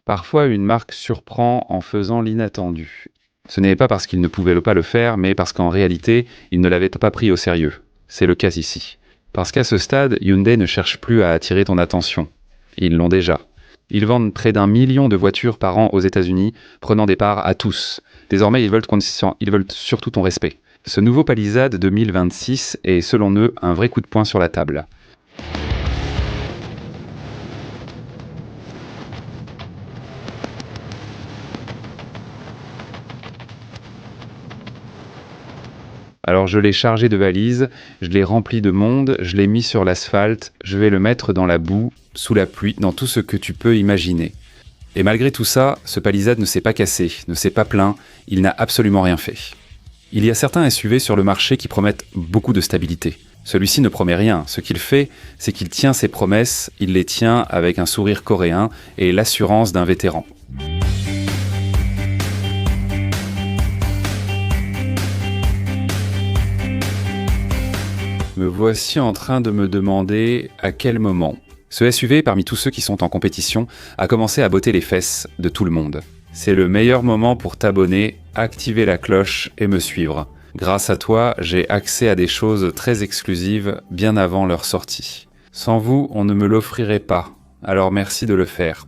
Parfois, une marque surprend en faisant l'inattendu. Ce n'est pas parce qu'il ne pouvait pas le faire, mais parce qu'en réalité, il ne l'avait pas pris au sérieux. C'est le cas ici. Parce qu'à ce stade, Hyundai ne cherche plus à attirer ton attention. Ils l'ont déjà. Ils vendent près d'1 million de voitures par an aux États-Unis, prenant des parts à tous. Désormais, ils veulent surtout ton respect. Ce nouveau Palisade 2026 est, selon eux, un vrai coup de poing sur la table. Alors je l'ai chargé de valises, je l'ai rempli de monde, je l'ai mis sur l'asphalte, je vais le mettre dans la boue, sous la pluie, dans tout ce que tu peux imaginer. Et malgré tout ça, ce Palisade ne s'est pas cassé, ne s'est pas plaint, il n'a absolument rien fait. Il y a certains SUV sur le marché qui promettent beaucoup de stabilité. Celui-ci ne promet rien, ce qu'il fait, c'est qu'il tient ses promesses, il les tient avec un sourire coréen et l'assurance d'un vétéran. Me voici en train de me demander à quel moment. Ce SUV, parmi tous ceux qui sont en compétition, a commencé à botter les fesses de tout le monde. C'est le meilleur moment pour t'abonner, activer la cloche et me suivre. Grâce à toi, j'ai accès à des choses très exclusives bien avant leur sortie. Sans vous, on ne me l'offrirait pas, alors merci de le faire.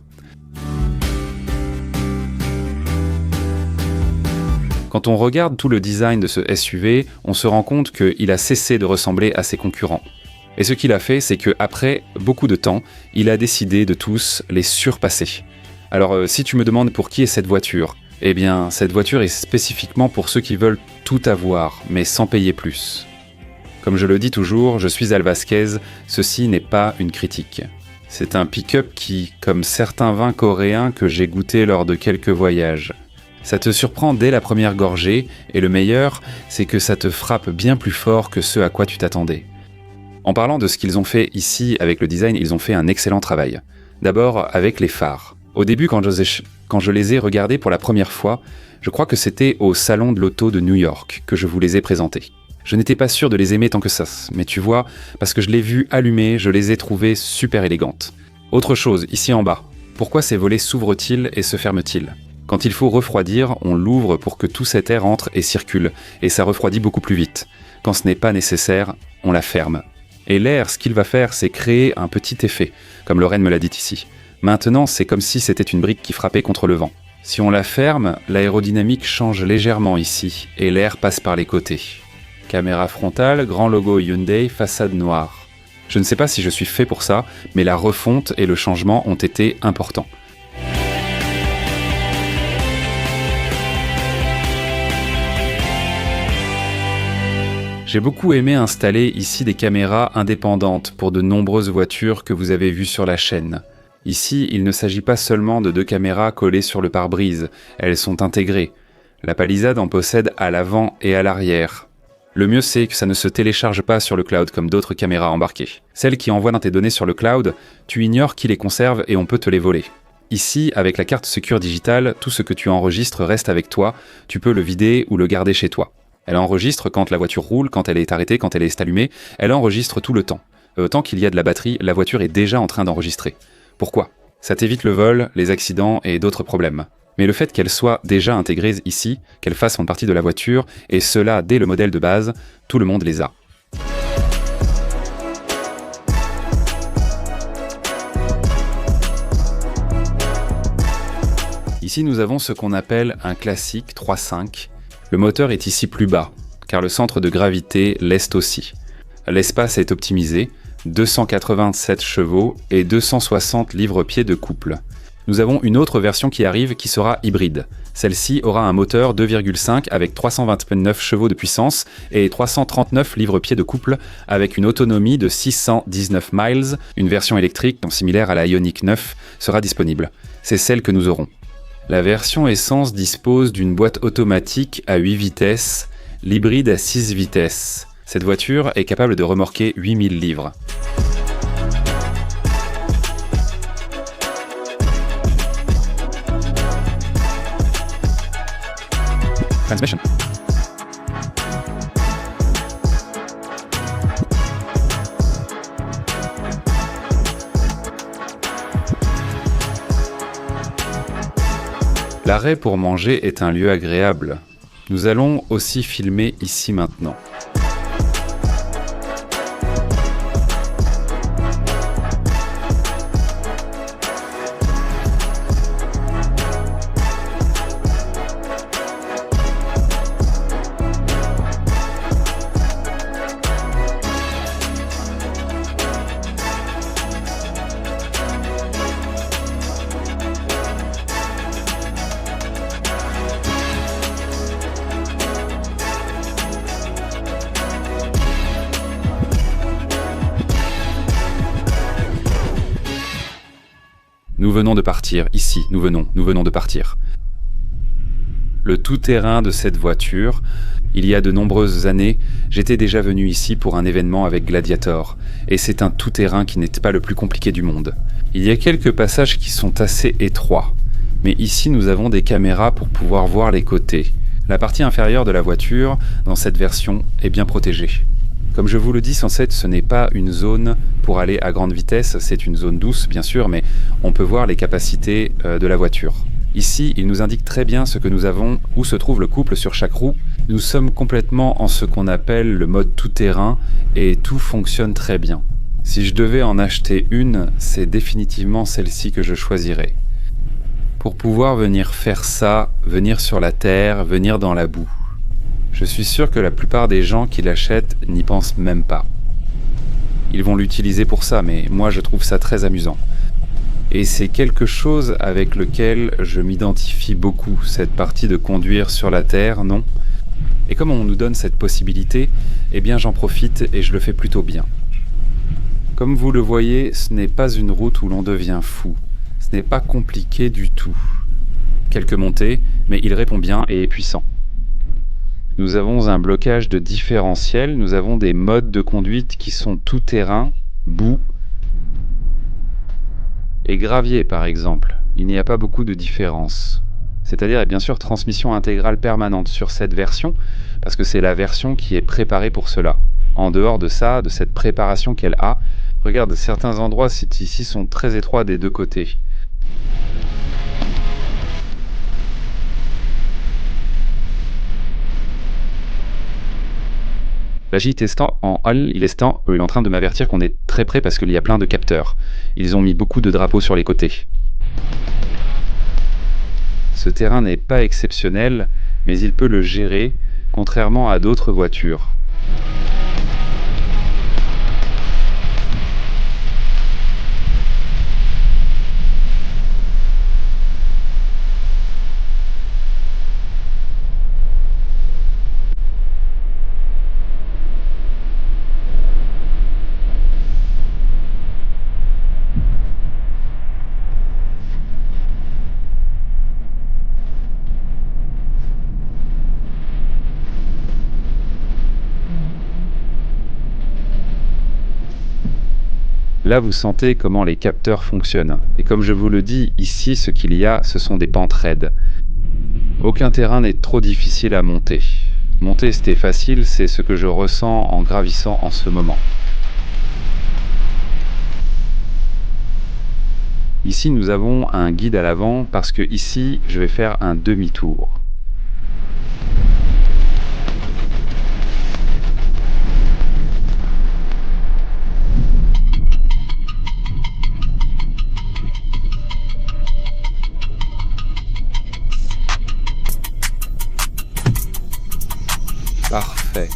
Quand on regarde tout le design de ce SUV, on se rend compte qu'il a cessé de ressembler à ses concurrents. Et ce qu'il a fait, c'est qu'après beaucoup de temps, il a décidé de tous les surpasser. Alors si tu me demandes pour qui est cette voiture, eh bien cette voiture est spécifiquement pour ceux qui veulent tout avoir, mais sans payer plus. Comme je le dis toujours, je suis Al Vasquez, ceci n'est pas une critique. C'est un pick-up qui, comme certains vins coréens que j'ai goûtés lors de quelques voyages, ça te surprend dès la première gorgée, et le meilleur, c'est que ça te frappe bien plus fort que ce à quoi tu t'attendais. En parlant de ce qu'ils ont fait ici avec le design, ils ont fait un excellent travail. D'abord avec les phares. Au début, quand je les ai regardés pour la première fois, je crois que c'était au salon de l'auto de New York que je vous les ai présentés. Je n'étais pas sûr de les aimer tant que ça, mais tu vois, parce que je les ai vus allumer, je les ai trouvées super élégantes. Autre chose, ici en bas, pourquoi ces volets s'ouvrent-ils et se ferment-ils ? Quand il faut refroidir, on l'ouvre pour que tout cet air entre et circule, et ça refroidit beaucoup plus vite. Quand ce n'est pas nécessaire, on la ferme. Et l'air, ce qu'il va faire, c'est créer un petit effet, comme Lorraine me l'a dit ici. Maintenant, c'est comme si c'était une brique qui frappait contre le vent. Si on la ferme, l'aérodynamique change légèrement ici, et l'air passe par les côtés. Caméra frontale, grand logo Hyundai, façade noire. Je ne sais pas si je suis fait pour ça, mais la refonte et le changement ont été importants. J'ai beaucoup aimé installer ici des caméras indépendantes pour de nombreuses voitures que vous avez vues sur la chaîne. Ici, il ne s'agit pas seulement de 2 caméras collées sur le pare-brise, elles sont intégrées. La Palisade en possède à l'avant et à l'arrière. Le mieux c'est que ça ne se télécharge pas sur le cloud comme d'autres caméras embarquées. Celles qui envoient dans tes données sur le cloud, tu ignores qui les conserve et on peut te les voler. Ici, avec la carte Secure Digital, tout ce que tu enregistres reste avec toi, tu peux le vider ou le garder chez toi. Elle enregistre quand la voiture roule, quand elle est arrêtée, quand elle est allumée, elle enregistre tout le temps. Tant qu'il y a de la batterie, la voiture est déjà en train d'enregistrer. Pourquoi ? Ça t'évite le vol, les accidents et d'autres problèmes. Mais le fait qu'elle soit déjà intégrée ici, qu'elle fasse en partie de la voiture, et cela dès le modèle de base, tout le monde les a. Ici nous avons ce qu'on appelle un classique 3.5. Le moteur est ici plus bas, car le centre de gravité l'est aussi. L'espace est optimisé, 287 chevaux et 260 livres-pieds de couple. Nous avons une autre version qui arrive qui sera hybride. Celle-ci aura un moteur 2,5 avec 329 chevaux de puissance et 339 livres-pieds de couple avec une autonomie de 619 miles. Une version électrique, donc similaire à la Ioniq 9, sera disponible. C'est celle que nous aurons. La version essence dispose d'une boîte automatique à 8 vitesses, l'hybride à 6 vitesses. Cette voiture est capable de remorquer 8000 livres. Transmission. L'arrêt pour manger est un lieu agréable. Nous allons aussi filmer ici maintenant. Nous venons de partir, ici, nous venons de partir. Le tout-terrain de cette voiture, il y a de nombreuses années, j'étais déjà venu ici pour un événement avec Gladiator, et c'est un tout-terrain qui n'est pas le plus compliqué du monde. Il y a quelques passages qui sont assez étroits, mais ici nous avons des caméras pour pouvoir voir les côtés. La partie inférieure de la voiture, dans cette version, est bien protégée. Comme je vous le dis, sans être, ce n'est pas une zone pour aller à grande vitesse, c'est une zone douce bien sûr, mais on peut voir les capacités de la voiture. Ici, il nous indique très bien ce que nous avons, où se trouve le couple sur chaque roue. Nous sommes complètement en ce qu'on appelle le mode tout-terrain et tout fonctionne très bien. Si je devais en acheter une, c'est définitivement celle-ci que je choisirais. Pour pouvoir venir faire ça, venir sur la terre, venir dans la boue. Je suis sûr que la plupart des gens qui l'achètent n'y pensent même pas. Ils vont l'utiliser pour ça, mais moi je trouve ça très amusant. Et c'est quelque chose avec lequel je m'identifie beaucoup, cette partie de conduire sur la terre, non? Et comme on nous donne cette possibilité, eh bien j'en profite et je le fais plutôt bien. Comme vous le voyez, ce n'est pas une route où l'on devient fou. Ce n'est pas compliqué du tout. Quelques montées, mais il répond bien et est puissant. Nous avons un blocage de différentiel, nous avons des modes de conduite qui sont tout-terrain, boue et gravier par exemple. Il n'y a pas beaucoup de différence. C'est-à-dire, bien sûr, transmission intégrale permanente sur cette version, parce que c'est la version qui est préparée pour cela. En dehors de ça, de cette préparation qu'elle a, regarde, certains endroits ici sont très étroits des deux côtés. La J-testant en hall, il est en train de m'avertir qu'on est très près parce qu'il y a plein de capteurs. Ils ont mis beaucoup de drapeaux sur les côtés. Ce terrain n'est pas exceptionnel, mais il peut le gérer, contrairement à d'autres voitures. Là, vous sentez comment les capteurs fonctionnent. Et comme je vous le dis, ici, ce qu'il y a, ce sont des pentes raides. Aucun terrain n'est trop difficile à monter. Monter, c'était facile, c'est ce que je ressens en gravissant en ce moment. Ici, nous avons un guide à l'avant parce que ici, je vais faire un demi-tour. Parfait.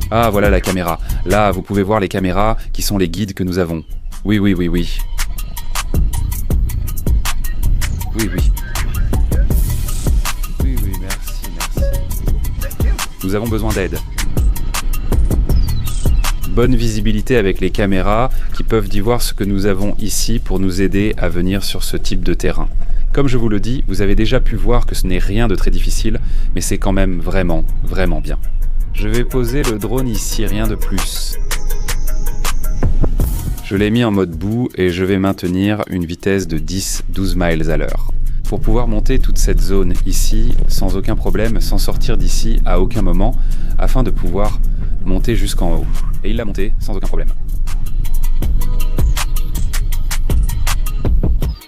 Ah, voilà la caméra. Là, vous pouvez voir les caméras qui sont les guides que nous avons. Oui. Oui. Oui. Oui, merci. Nous avons besoin d'aide. Bonne visibilité avec les caméras qui peuvent y voir ce que nous avons ici pour nous aider à venir sur ce type de terrain. Comme je vous le dis, vous avez déjà pu voir que ce n'est rien de très difficile, mais c'est quand même vraiment bien. Je vais poser le drone ici, rien de plus. Je l'ai mis en mode boue et je vais maintenir une vitesse de 10-12 miles à l'heure. Pour pouvoir monter toute cette zone ici, sans aucun problème, sans sortir d'ici à aucun moment, afin de pouvoir monter jusqu'en haut. Et il l'a monté sans aucun problème.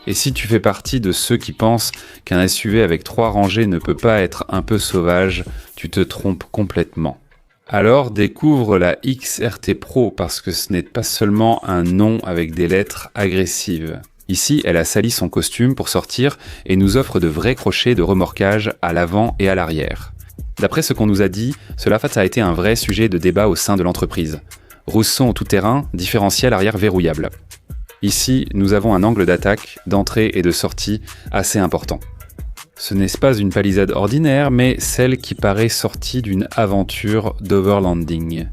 Et si tu fais partie de ceux qui pensent qu'un SUV avec 3 rangées ne peut pas être un peu sauvage, tu te trompes complètement. Alors découvre la XRT Pro parce que ce n'est pas seulement un nom avec des lettres agressives. Ici, elle a sali son costume pour sortir et nous offre de vrais crochets de remorquage à l'avant et à l'arrière. D'après ce qu'on nous a dit, cela a été un vrai sujet de débat au sein de l'entreprise. Rousson tout-terrain, différentiel arrière verrouillable. Ici, nous avons un angle d'attaque, d'entrée et de sortie assez important. Ce n'est pas une palissade ordinaire, mais celle qui paraît sortie d'une aventure d'overlanding.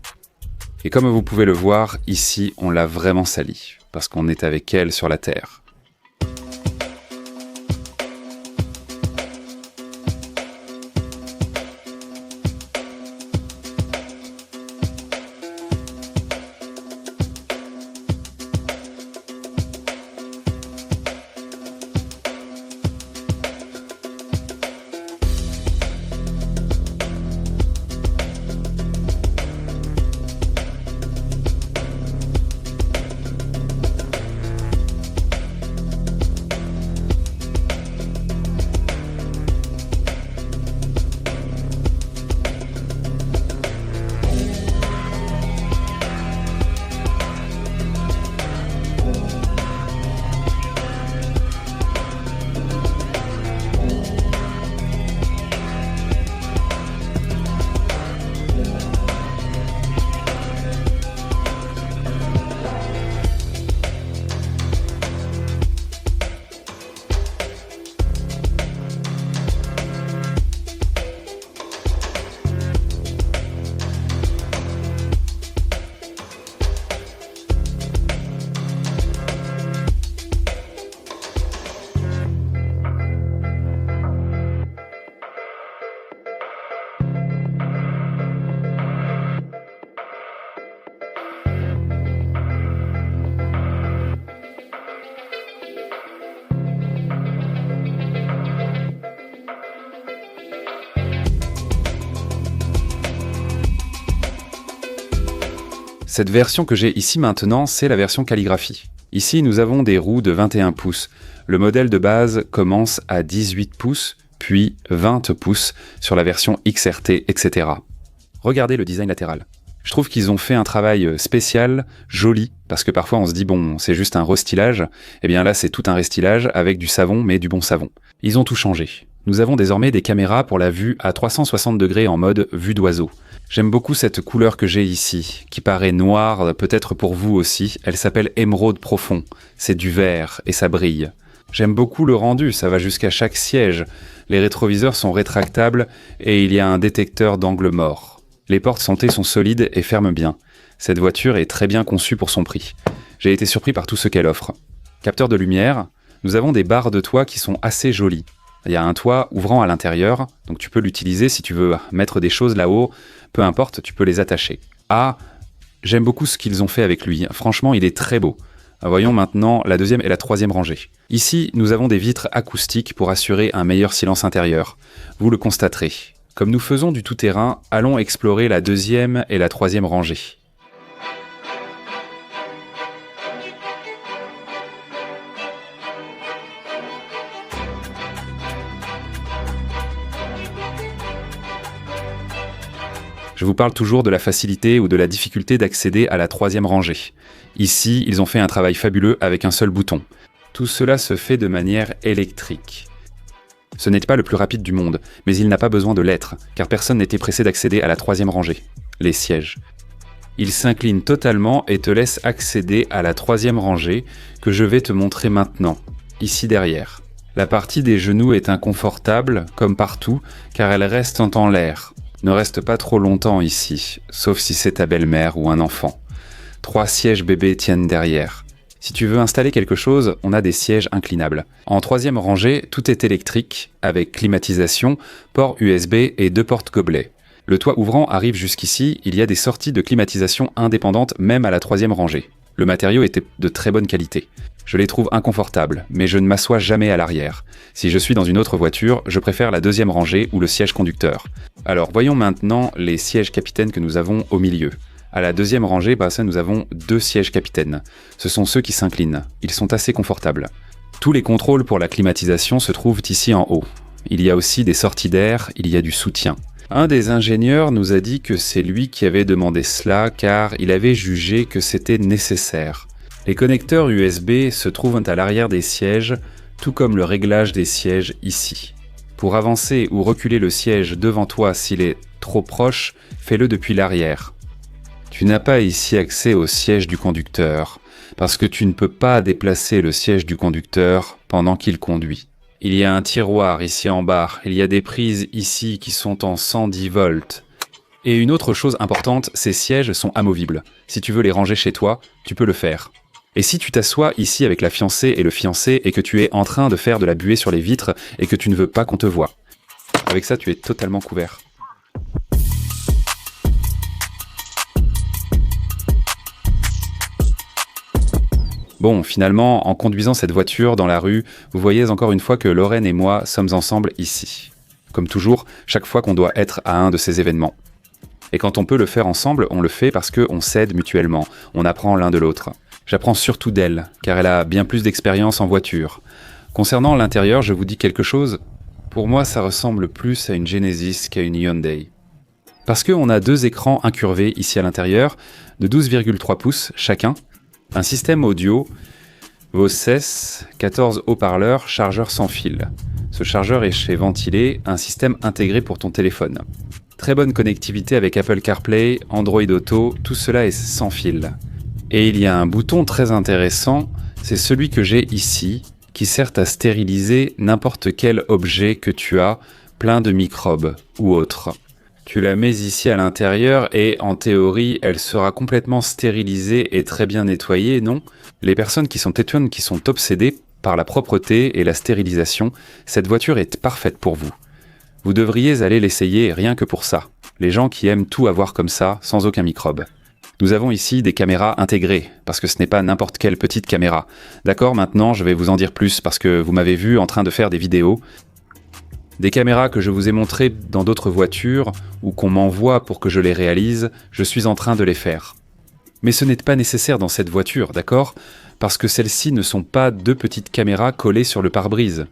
Et comme vous pouvez le voir, ici, on l'a vraiment sali, parce qu'on est avec elle sur la Terre. Cette version que j'ai ici maintenant, c'est la version calligraphie. Ici, nous avons des roues de 21 pouces. Le modèle de base commence à 18 pouces, puis 20 pouces sur la version XRT, etc. Regardez le design latéral. Je trouve qu'ils ont fait un travail spécial, joli, parce que parfois on se dit bon, c'est juste un restylage. Eh bien là, c'est tout un restylage avec du savon, mais du bon savon. Ils ont tout changé. Nous avons désormais des caméras pour la vue à 360 degrés en mode vue d'oiseau. J'aime beaucoup cette couleur que j'ai ici, qui paraît noire, peut-être pour vous aussi. Elle s'appelle émeraude profond. C'est du vert et ça brille. J'aime beaucoup le rendu, ça va jusqu'à chaque siège. Les rétroviseurs sont rétractables et il y a un détecteur d'angle mort. Les portes santé sont solides et ferment bien. Cette voiture est très bien conçue pour son prix. J'ai été surpris par tout ce qu'elle offre. Capteur de lumière, nous avons des barres de toit qui sont assez jolies. Il y a un toit ouvrant à l'intérieur, donc tu peux l'utiliser si tu veux mettre des choses là-haut, peu importe, tu peux les attacher. Ah, j'aime beaucoup ce qu'ils ont fait avec lui, franchement il est très beau. Voyons maintenant la deuxième et la troisième rangée. Ici, nous avons des vitres acoustiques pour assurer un meilleur silence intérieur. Vous le constaterez. Comme nous faisons du tout-terrain, allons explorer la deuxième et la troisième rangée. Je vous parle toujours de la facilité ou de la difficulté d'accéder à la troisième rangée. Ici, ils ont fait un travail fabuleux avec un seul bouton. Tout cela se fait de manière électrique. Ce n'est pas le plus rapide du monde, mais il n'a pas besoin de l'être, car personne n'était pressé d'accéder à la troisième rangée, les sièges. Il s'incline totalement et te laisse accéder à la troisième rangée que je vais te montrer maintenant, ici derrière. La partie des genoux est inconfortable, comme partout, car elle reste en l'air. Ne reste pas trop longtemps ici, sauf si c'est ta belle-mère ou un enfant. 3 sièges bébés tiennent derrière. Si tu veux installer quelque chose, on a des sièges inclinables. En troisième rangée, tout est électrique, avec climatisation, port USB et 2 portes gobelets. Le toit ouvrant arrive jusqu'ici, il y a des sorties de climatisation indépendantes même à la troisième rangée. Le matériau était de très bonne qualité. Je les trouve inconfortables, mais je ne m'assois jamais à l'arrière. Si je suis dans une autre voiture, je préfère la deuxième rangée ou le siège conducteur. Alors voyons maintenant les sièges capitaines que nous avons au milieu. À la deuxième rangée, nous avons 2 sièges capitaines. Ce sont ceux qui s'inclinent. Ils sont assez confortables. Tous les contrôles pour la climatisation se trouvent ici en haut. Il y a aussi des sorties d'air, il y a du soutien. Un des ingénieurs nous a dit que c'est lui qui avait demandé cela car il avait jugé que c'était nécessaire. Les connecteurs USB se trouvent à l'arrière des sièges, tout comme le réglage des sièges ici. Pour avancer ou reculer le siège devant toi s'il est trop proche, fais-le depuis l'arrière. Tu n'as pas ici accès au siège du conducteur, parce que tu ne peux pas déplacer le siège du conducteur pendant qu'il conduit. Il y a un tiroir ici en bas, il y a des prises ici qui sont en 110 volts. Et une autre chose importante, ces sièges sont amovibles. Si tu veux les ranger chez toi, tu peux le faire. Et si tu t'assois ici avec la fiancée et le fiancé et que tu es en train de faire de la buée sur les vitres et que tu ne veux pas qu'on te voie, avec ça tu es totalement couvert. Bon, finalement, en conduisant cette voiture dans la rue, vous voyez encore une fois que Lorraine et moi sommes ensemble ici. Comme toujours, chaque fois qu'on doit être à un de ces événements. Et quand on peut le faire ensemble, on le fait parce qu'on s'aide mutuellement, on apprend l'un de l'autre. J'apprends surtout d'elle, car elle a bien plus d'expérience en voiture. Concernant l'intérieur, je vous dis quelque chose. Pour moi, ça ressemble plus à une Genesis qu'à une Hyundai. Parce qu'on a 2 écrans incurvés ici à l'intérieur, de 12,3 pouces chacun, un système audio, vos CES, 14 haut-parleurs, chargeur sans fil. Ce chargeur est chez Ventilé, un système intégré pour ton téléphone. Très bonne connectivité avec Apple CarPlay, Android Auto, tout cela est sans fil. Et il y a un bouton très intéressant, c'est celui que j'ai ici, qui sert à stériliser n'importe quel objet que tu as, plein de microbes ou autres. Tu la mets ici à l'intérieur et, en théorie, elle sera complètement stérilisée et très bien nettoyée, non ? Les personnes qui sont têtues, qui sont obsédées par la propreté et la stérilisation, cette voiture est parfaite pour vous. Vous devriez aller l'essayer rien que pour ça. Les gens qui aiment tout avoir comme ça, sans aucun microbe. Nous avons ici des caméras intégrées, parce que ce n'est pas n'importe quelle petite caméra. D'accord, maintenant je vais vous en dire plus, parce que vous m'avez vu en train de faire des vidéos. Des caméras que je vous ai montrées dans d'autres voitures, ou qu'on m'envoie pour que je les réalise, je suis en train de les faire. Mais ce n'est pas nécessaire dans cette voiture, d'accord ? Parce que celles-ci ne sont pas 2 petites caméras collées sur le pare-brise.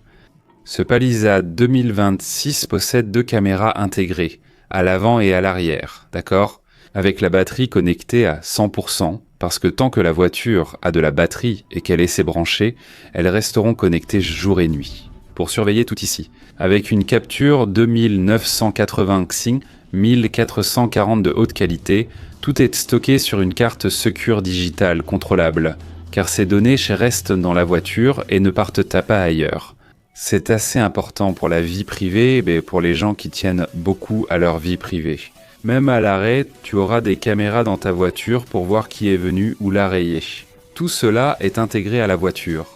Ce Palisade 2026 possède 2 caméras intégrées, à l'avant et à l'arrière, d'accord ? Avec la batterie connectée à 100%, parce que tant que la voiture a de la batterie et qu'elle est ses branchée, elles resteront connectées jour et nuit. Pour surveiller tout ici, avec une capture 2980 XING, 1440 de haute qualité, tout est stocké sur une carte Secure digitale contrôlable, car ces données restent dans la voiture et ne partent pas ailleurs. C'est assez important pour la vie privée, mais pour les gens qui tiennent beaucoup à leur vie privée. Même à l'arrêt, tu auras des caméras dans ta voiture pour voir qui est venu ou l'a rayé. Tout cela est intégré à la voiture.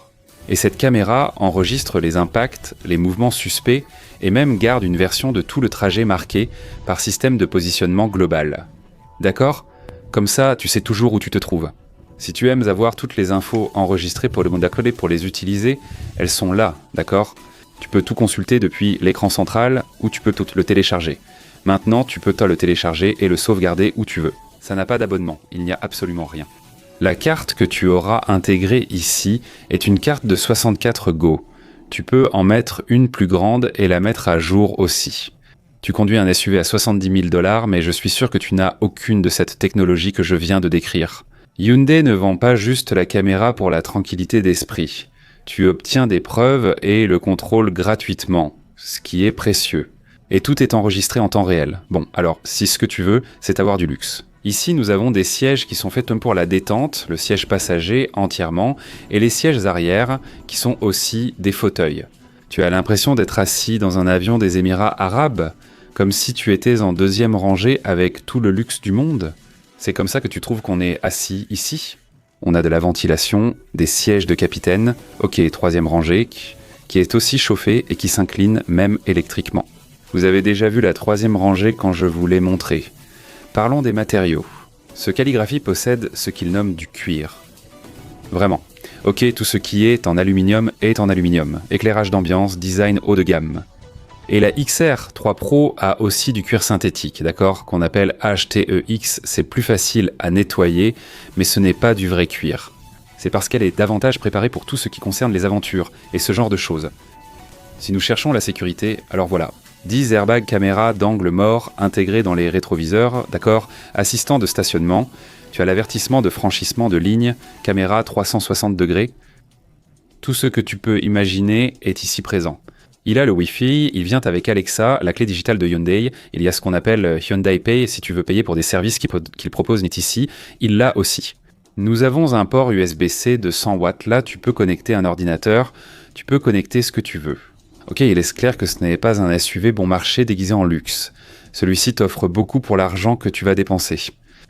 Et cette caméra enregistre les impacts, les mouvements suspects et même garde une version de tout le trajet marqué par système de positionnement global. D'accord ? Comme ça, tu sais toujours où tu te trouves. Si tu aimes avoir toutes les infos enregistrées pour le monde d'accolé pour les utiliser, elles sont là, d'accord ? Tu peux tout consulter depuis l'écran central ou tu peux tout le télécharger. Maintenant, tu peux le télécharger et le sauvegarder où tu veux. Ça n'a pas d'abonnement, il n'y a absolument rien. La carte que tu auras intégrée ici est une carte de 64 Go. Tu peux en mettre une plus grande et la mettre à jour aussi. Tu conduis un SUV à 70 000 $, mais je suis sûr que tu n'as aucune de cette technologie que je viens de décrire. Hyundai ne vend pas juste la caméra pour la tranquillité d'esprit. Tu obtiens des preuves et le contrôle gratuitement, ce qui est précieux. Et tout est enregistré en temps réel. Bon, alors, si ce que tu veux, c'est avoir du luxe. Ici, nous avons des sièges qui sont faits pour la détente, le siège passager entièrement, et les sièges arrière, qui sont aussi des fauteuils. Tu as l'impression d'être assis dans un avion des Émirats arabes, comme si tu étais en 2e rangée avec tout le luxe du monde. C'est comme ça que tu trouves qu'on est assis ici. On a de la ventilation, des sièges de capitaine, ok, 3e rangée, qui est aussi chauffée et qui s'incline même électriquement. Vous avez déjà vu la 3e rangée quand je vous l'ai montré. Parlons des matériaux. Ce calligraphie possède ce qu'il nomme du cuir. Vraiment. Ok, tout ce qui est en aluminium est en aluminium. Éclairage d'ambiance, design haut de gamme. Et la XR3 Pro a aussi du cuir synthétique, d'accord, qu'on appelle HTEX. C'est plus facile à nettoyer, mais ce n'est pas du vrai cuir. c'est parce qu'elle est davantage préparée pour tout ce qui concerne les aventures et ce genre de choses. Si nous cherchons la sécurité, alors voilà. 10 airbags caméras d'angle mort intégrés dans les rétroviseurs, d'accord, assistant de stationnement, tu as l'avertissement de franchissement de ligne, caméra 360 degrés. Tout ce que tu peux imaginer est ici présent. Il a le Wi-Fi, il vient avec Alexa, la clé digitale de Hyundai, il y a ce qu'on appelle Hyundai Pay si tu veux payer pour des services qu'il propose ici, il l'a aussi. Nous avons un port USB-C de 100 watts, là tu peux connecter un ordinateur, tu peux connecter ce que tu veux. Ok, il est clair que ce n'est pas un SUV bon marché déguisé en luxe. Celui-ci t'offre beaucoup pour l'argent que tu vas dépenser.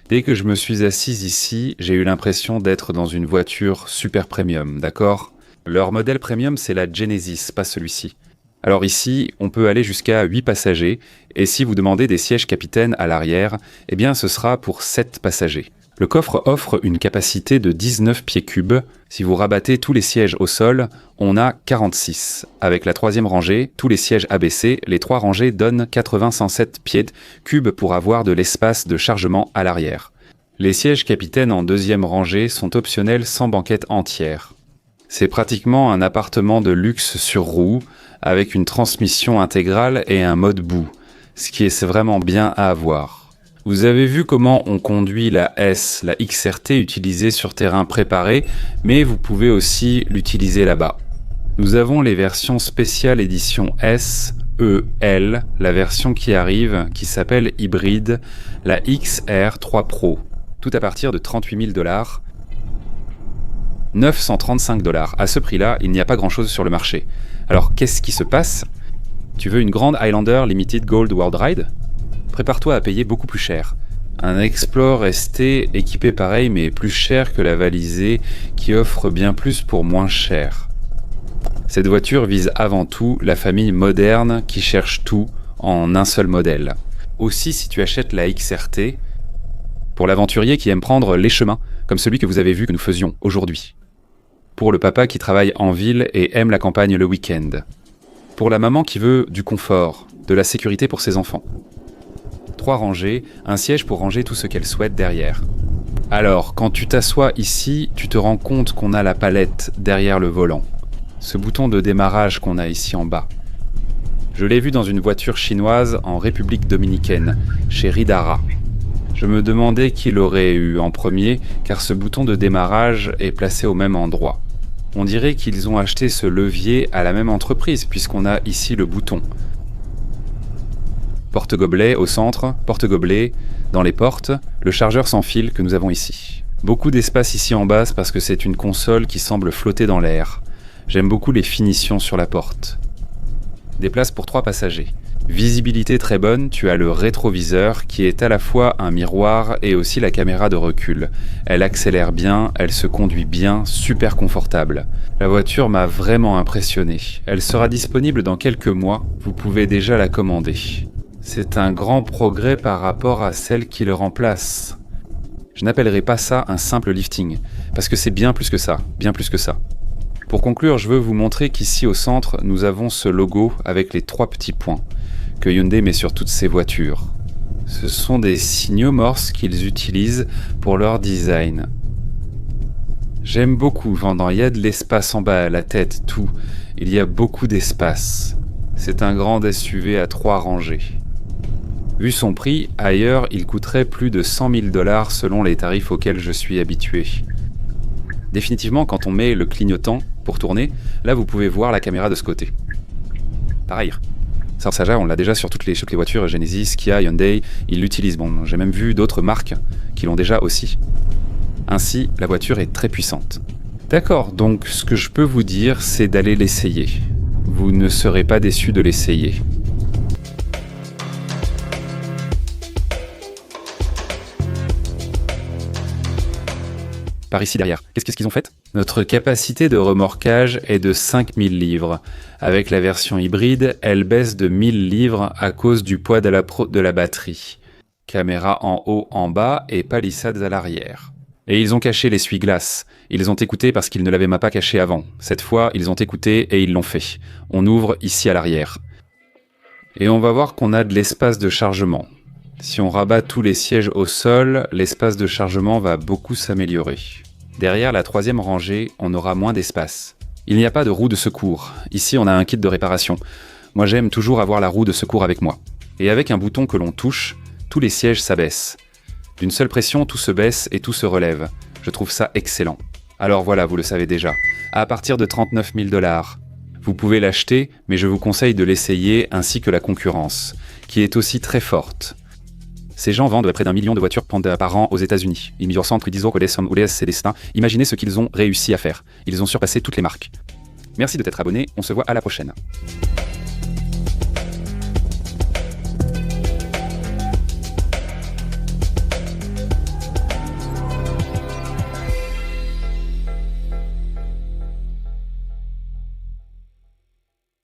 Dès que je me suis assise ici, j'ai eu l'impression d'être dans une voiture super premium, d'accord ? Leur modèle premium, c'est la Genesis, pas celui-ci. Alors ici, on peut aller jusqu'à 8 passagers, et si vous demandez des sièges capitaine à l'arrière, eh bien ce sera pour 7 passagers. Le coffre offre une capacité de 19 pieds cubes. Si vous rabattez tous les sièges au sol, on a 46. Avec la troisième rangée, tous les sièges abaissés, les 3 rangées donnent 80-107 pieds cubes pour avoir de l'espace de chargement à l'arrière. Les sièges capitaine en deuxième rangée sont optionnels sans banquette entière. C'est pratiquement un appartement de luxe sur roue, avec une transmission intégrale et un mode boue, ce qui est vraiment bien à avoir. Vous avez vu comment on conduit la S, la XRT utilisée sur terrain préparé, mais vous pouvez aussi l'utiliser là-bas. Nous avons les versions spéciales édition S, E, L, la version qui arrive, qui s'appelle hybride, la XR3 Pro, tout à partir de 38 000 $, 935 $. À ce prix-là, il n'y a pas grand-chose sur le marché. Alors, qu'est-ce qui se passe ? Tu veux une grande Highlander Limited Gold World Ride ? Prépare-toi à payer beaucoup plus cher. Un Explore ST équipé pareil mais plus cher que la Valisée qui offre bien plus pour moins cher. Cette voiture vise avant tout la famille moderne qui cherche tout en un seul modèle. Aussi si tu achètes la XRT, pour l'aventurier qui aime prendre les chemins, comme celui que vous avez vu que nous faisions aujourd'hui. Pour le papa qui travaille en ville et aime la campagne le week-end. Pour la maman qui veut du confort, de la sécurité pour ses enfants. 3 rangées, un siège pour ranger tout ce qu'elle souhaite derrière. Alors, quand tu t'assois ici, tu te rends compte qu'on a la palette derrière le volant. Ce bouton de démarrage qu'on a ici en bas. Je l'ai vu dans une voiture chinoise en République dominicaine, chez Ridara. Je me demandais qui l'aurait eu en premier, car ce bouton de démarrage est placé au même endroit. On dirait qu'ils ont acheté ce levier à la même entreprise, puisqu'on a ici le bouton. Porte-gobelet au centre, porte-gobelet dans les portes, le chargeur sans fil que nous avons ici. Beaucoup d'espace ici en bas parce que c'est une console qui semble flotter dans l'air. J'aime beaucoup les finitions sur la porte. Des places pour 3 passagers. Visibilité très bonne, tu as le rétroviseur qui est à la fois un miroir et aussi la caméra de recul. Elle accélère bien, elle se conduit bien, super confortable. La voiture m'a vraiment impressionné. Elle sera disponible dans quelques mois, vous pouvez déjà la commander. C'est un grand progrès par rapport à celle qui le remplace. Je n'appellerai pas ça un simple lifting, parce que c'est bien plus que ça, bien plus que ça. Pour conclure, je veux vous montrer qu'ici au centre, nous avons ce logo avec les 3 petits points que Hyundai met sur toutes ses voitures. Ce sont des signaux morses qu'ils utilisent pour leur design. J'aime beaucoup, Vendant, il y a de l'espace en bas, la tête, tout. Il y a beaucoup d'espace. C'est un grand SUV à 3 rangées. Vu son prix, ailleurs, il coûterait plus de 100 000 $ selon les tarifs auxquels je suis habitué. Définitivement, quand on met le clignotant pour tourner, là vous pouvez voir la caméra de ce côté. Pareil. Ça, on l'a déjà sur toutes les voitures, Genesis, Kia, Hyundai, ils l'utilisent. Bon, j'ai même vu d'autres marques qui l'ont déjà aussi. Ainsi, la voiture est très puissante. D'accord, donc ce que je peux vous dire, c'est d'aller l'essayer. Vous ne serez pas déçus de l'essayer. Par ici derrière, qu'est-ce qu'ils ont fait ? Notre capacité de remorquage est de 5000 livres. Avec la version hybride, elle baisse de 1000 livres à cause du poids de la batterie. Caméra en haut, en bas et palissades à l'arrière. Et ils ont caché l'essuie-glace. Ils ont écouté parce qu'ils ne l'avaient même pas caché avant. Cette fois, ils ont écouté et ils l'ont fait. On ouvre ici à l'arrière. Et on va voir qu'on a de l'espace de chargement. Si on rabat tous les sièges au sol, l'espace de chargement va beaucoup s'améliorer. Derrière la troisième rangée, on aura moins d'espace. Il n'y a pas de roue de secours. Ici, on a un kit de réparation. Moi, j'aime toujours avoir la roue de secours avec moi. Et avec un bouton que l'on touche, tous les sièges s'abaissent. D'une seule pression, tout se baisse et tout se relève. Je trouve ça excellent. Alors voilà, vous le savez déjà. À partir de 39 000 $. Vous pouvez l'acheter, mais je vous conseille de l'essayer ainsi que la concurrence, qui est aussi très forte. Ces gens vendent près d'1 million de voitures par an aux États-Unis. Il miglior centro di gioco Célestin. Imaginez ce qu'ils ont réussi à faire. Ils ont surpassé toutes les marques. Merci de t'être abonné, on se voit à la prochaine.